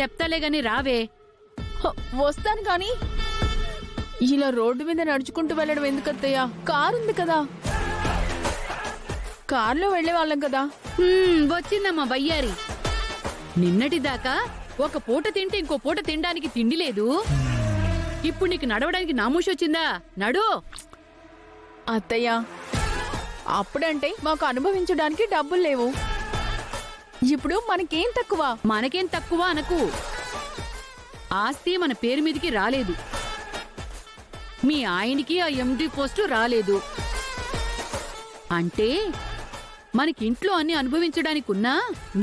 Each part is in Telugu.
చెప్తాలే గాని రావే. వస్తాను కానీ ఇలా రోడ్డు మీద నడుచుకుంటూ వెళ్ళడం ఎందుకత్తయ్యా? కారు ఉంది కదా, కారులో వెళ్లే వాళ్ళం కదా. వచ్చిందమ్మా వయ్యారి. నిన్నటిదాకా ఒక పూట తింటే ఇంకో పూట తినడానికి తిండి లేదు. ఇప్పుడు నీకు నడవడానికి నామూషొచ్చిందా? నడు. అత్తయ్య, అప్పుడంటే మాకు అనుభవించడానికి డబ్బులు లేవు. ఇప్పుడు మనకేం తక్కువ? మనకేం తక్కువ అనకు. ఆస్తి మన పేరు మీదకి రాలేదు. మీ ఆయనకి ఆ ఎండి పోస్టు రాలేదు అంటే మనకింట్లో అన్ని అనుభవించడానికి ఉన్నా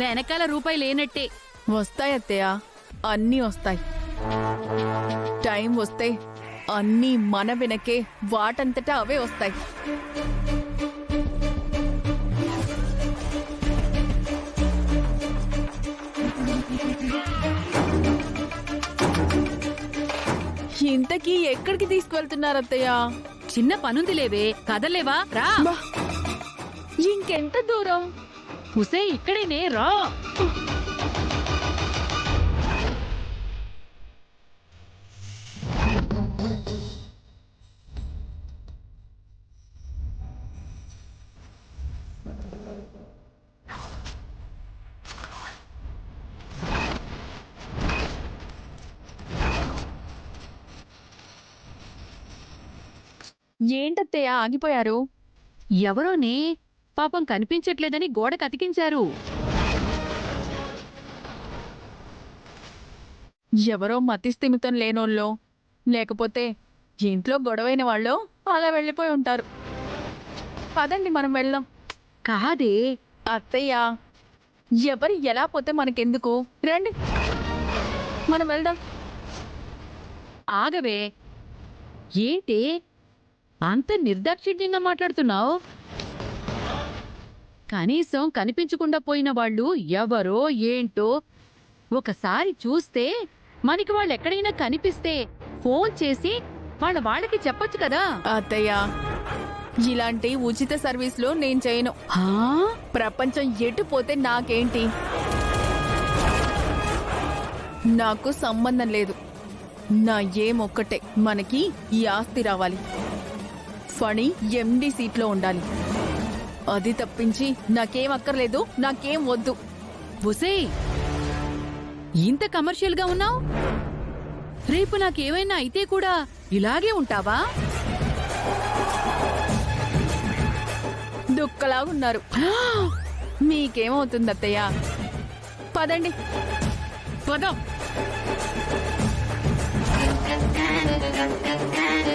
వెనకాల రూపాయి లేనట్టే. వస్తాయి అత్తయ్య, అన్నీ వస్తాయి. టైం వస్తే అన్నీ మన వెనకే వాటంతటా అవే వస్తాయి. ఇంతకీ ఎక్కడికి తీసుకువెళ్తున్నారు అత్తయ్య? చిన్న పనుంది లేవే, కదలేవా? రా. ఇంకెంత దూరం? హుసే ఇక్కడేనే, రా. ఏంటత్తయ్య ఆగిపోయారు? ఎవరోనే పాపం కనిపించట్లేదని గోడకు అతికించారు. ఎవరో మతిస్థిమితం లేనోళ్ళో లేకపోతే ఇంట్లో గొడవైన వాళ్ళు అలా వెళ్ళిపోయి ఉంటారు. పదండి మనం వెళ్దాం. కాదే అత్తయ్య, ఎవరు ఎలా పోతే మనకెందుకు? రండి మనం వెళ్దాం. ఆగవే. ఏంటి అంత నిర్దాక్షిణ్యంగా మాట్లాడుతున్నావు? కనీసం కనిపించకుండా పోయిన వాళ్ళు ఎవరో ఏంటో ఒకసారి చూస్తే, మనకి వాళ్ళు ఎక్కడైనా కనిపిస్తే ఫోన్ చేసి వాళ్ళకి చెప్పొచ్చు కదా. అత్తయ్య, ఇలాంటి ఉచిత సర్వీసులు నేను చేయను. ప్రపంచం ఎటు పోతే నాకేంటి? నాకు సంబంధం లేదు. నా ఏమొక్కటే, మనకి ఈ ఆస్తి రావాలి. ఫణి ఎండి సీట్లో ఉండాలి. అది తప్పించి నాకేం అక్కర్లేదు, నాకేం వద్దు. బుసే, ఇంత కమర్షియల్ గా ఉన్నావు. రేపు నాకేమైనా అయితే కూడా ఇలాగే ఉంటావా? దుక్కలాగున్నారు. మీకేమవుతుంది అత్తయ్య? పదండి. పదం.